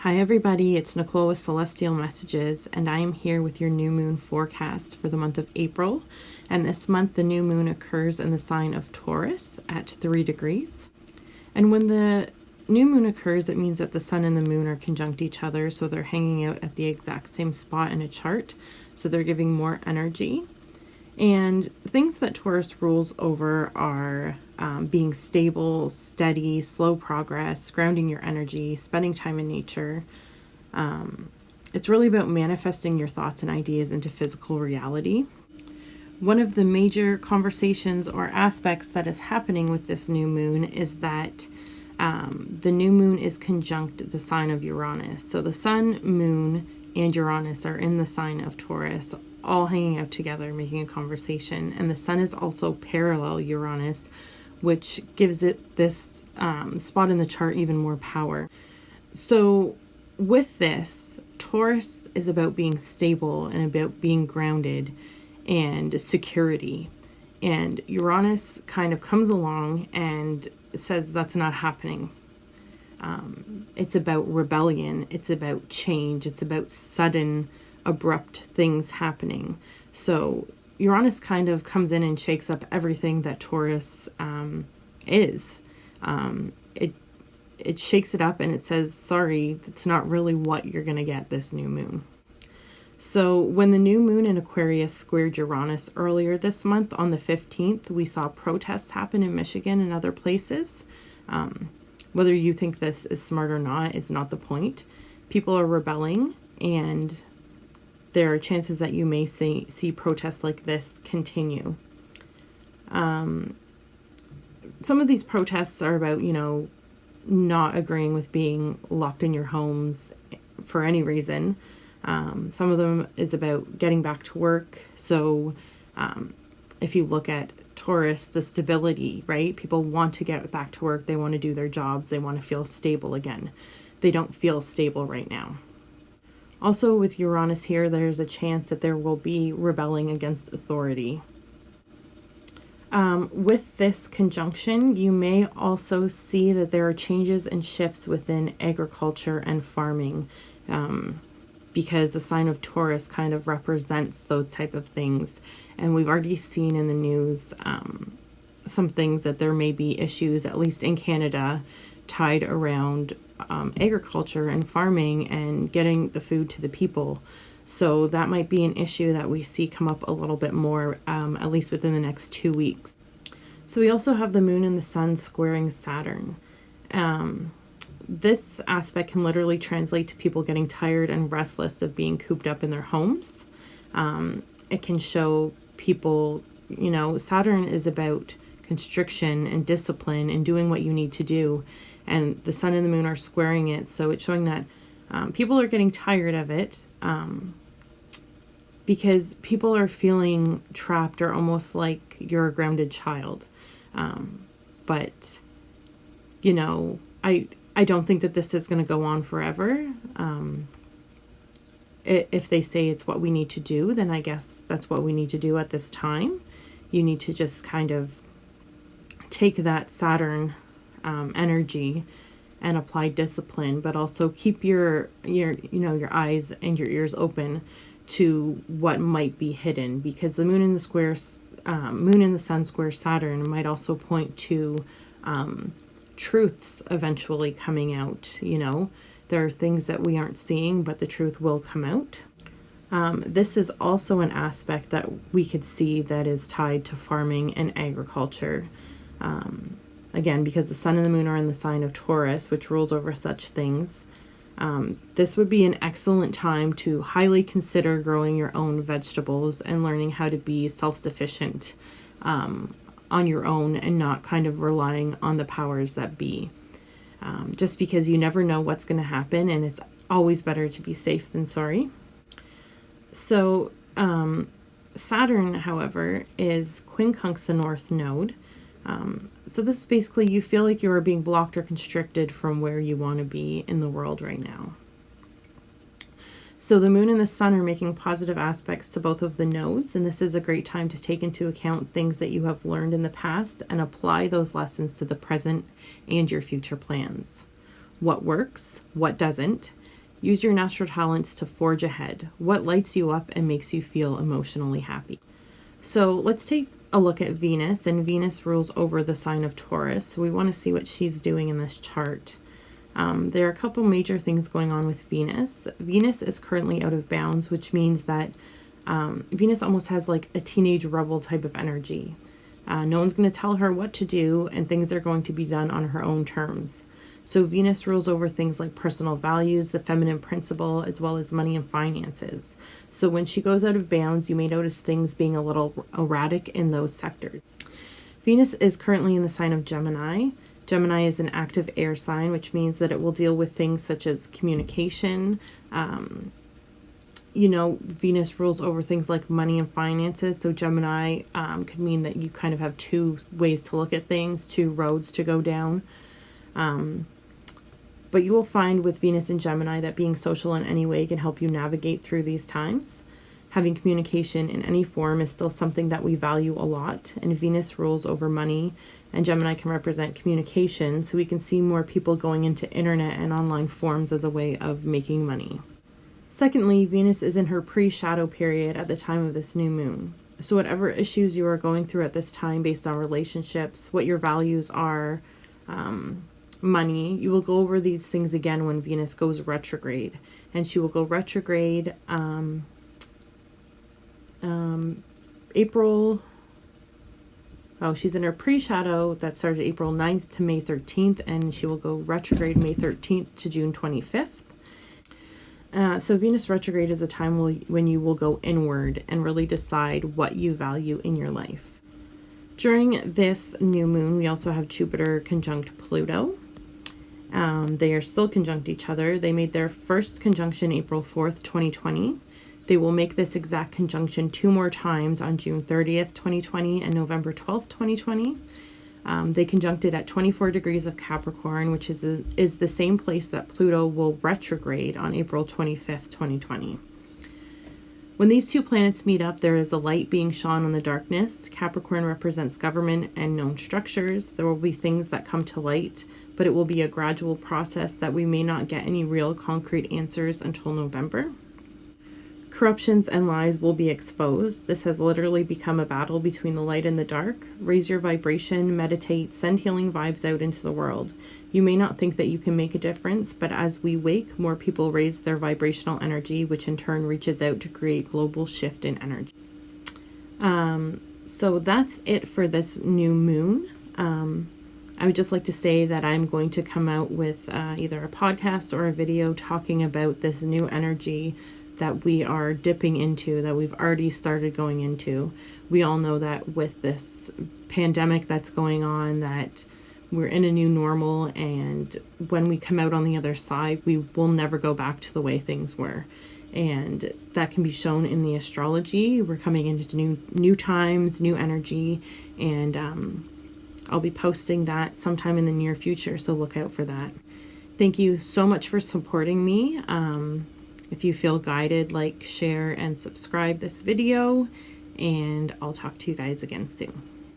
Hi everybody, it's Nicole with Celestial Messages, and I am here with your new moon forecast for the month of April. And this month the new moon occurs in the sign of Taurus at 3 degrees. And when the new moon occurs, it means that the sun and the moon are conjunct each other, so they're hanging out at the exact same spot in a chart, so they're giving more energy. And things that Taurus rules over are being stable, steady, slow progress, grounding your energy, spending time in nature. It's really about manifesting your thoughts and ideas into physical reality. One of the major conversations or aspects that is happening with this new moon is that the new moon is conjunct the sign of Uranus. So the sun, moon, and Uranus are in the sign of Taurus, all hanging out together, making a conversation. And the sun is also parallel Uranus, which gives it this spot in the chart even more power. So with this, Taurus is about being stable and about being grounded and security. And Uranus kind of comes along and says that's not happening. It's about rebellion. It's about change. It's about sudden, abrupt things happening. So Uranus kind of comes in and shakes up everything that Taurus is. It shakes it up and it says, sorry, it's not really what you're going to get this new moon. So when the new moon in Aquarius squared Uranus earlier this month on the 15th, we saw protests happen in Michigan and other places. Whether you think this is smart or not is not the point. People are rebelling, and there are chances that you may see protests like this continue. Some of these protests are about, not agreeing with being locked in your homes for any reason. Some of them is about getting back to work. So if you look at Taurus, the stability, right? People want to get back to work. They want to do their jobs. They want to feel stable again. They don't feel stable right now. Also with Uranus here, there's a chance that there will be rebelling against authority. With this conjunction, you may also see that there are changes and shifts within agriculture and farming, because the sign of Taurus kind of represents those type of things. And we've already seen in the news some things that there may be issues, at least in Canada, tied around agriculture and farming and getting the food to the people. So that might be an issue that we see come up a little bit more, at least within the next 2 weeks. So we also have the moon and the sun squaring Saturn. This aspect can literally translate to people getting tired and restless of being cooped up in their homes. It can show people, Saturn is about constriction and discipline and doing what you need to do. And the sun and the moon are squaring it. So it's showing that people are getting tired of it because people are feeling trapped or almost like you're a grounded child. But, I don't think that this is going to go on forever. If they say it's what we need to do, then I guess that's what we need to do at this time. You need to just kind of take that Saturn energy and apply discipline, but also keep your eyes and your ears open to what might be hidden, because the moon in the sun square Saturn might also point to truths eventually coming out. There are things that we aren't seeing, but the truth will come out. This is also an aspect that we could see that is tied to farming and agriculture. Again, because the sun and the moon are in the sign of Taurus, which rules over such things. This would be an excellent time to highly consider growing your own vegetables and learning how to be self-sufficient on your own and not kind of relying on the powers that be. Just because you never know what's going to happen, and it's always better to be safe than sorry. So Saturn, however, is quincunx the North Node. So this is basically, you feel like you are being blocked or constricted from where you want to be in the world right now. So the moon and the sun are making positive aspects to both of the nodes, and this is a great time to take into account things that you have learned in the past and apply those lessons to the present and your future plans. What works, what doesn't, Use your natural talents to forge ahead. What lights you up and makes you feel emotionally happy? So let's take a look at Venus, and Venus rules over the sign of Taurus. So we want to see what she's doing in this chart. There are a couple major things going on with Venus. Venus is currently out of bounds, which means that Venus almost has like a teenage rebel type of energy. No one's going to tell her what to do, and things are going to be done on her own terms. So Venus rules over things like personal values, the feminine principle, as well as money and finances. So when she goes out of bounds, you may notice things being a little erratic in those sectors. Venus is currently in the sign of Gemini. Gemini is an active air sign, which means that it will deal with things such as communication. Venus rules over things like money and finances. So Gemini could mean that you kind of have two ways to look at things, two roads to go down. But you will find with Venus and Gemini that being social in any way can help you navigate through these times. Having communication in any form is still something that we value a lot, and Venus rules over money, and Gemini can represent communication, so we can see more people going into internet and online forums as a way of making money. Secondly, Venus is in her pre-shadow period at the time of this new moon. So whatever issues you are going through at this time based on relationships, what your values are, money, you will go over these things again when Venus goes retrograde. And she will go retrograde she's in her pre-shadow that started April 9th to May 13th, and she will go retrograde May 13th to June 25th. So Venus retrograde is a time when you will go inward and really decide what you value in your life. During this new moon, we also have Jupiter conjunct Pluto. They are still conjunct each other. They made their first conjunction April 4th, 2020. They will make this exact conjunction 2 more times on June 30th, 2020 and November 12th, 2020. They conjuncted at 24 degrees of Capricorn, which is the same place that Pluto will retrograde on April 25th, 2020. When these two planets meet up, there is a light being shone on the darkness. Capricorn represents government and known structures. There will be things that come to light, but it will be a gradual process that we may not get any real concrete answers until November. Corruptions and lies will be exposed. This has literally become a battle between the light and the dark. Raise your vibration, meditate, send healing vibes out into the world. You may not think that you can make a difference, but as we wake, more people raise their vibrational energy, which in turn reaches out to create global shift in energy. So that's it for this new moon. I would just like to say that I'm going to come out with either a podcast or a video talking about this new energy that we are dipping into, that we've already started going into. We all know that with this pandemic that's going on, that we're in a new normal, and when we come out on the other side, we will never go back to the way things were. And that can be shown in the astrology. We're coming into new times, new energy, and I'll be posting that sometime in the near future, so look out for that. Thank you so much for supporting me. If you feel guided, like, share, and subscribe this video, and I'll talk to you guys again soon.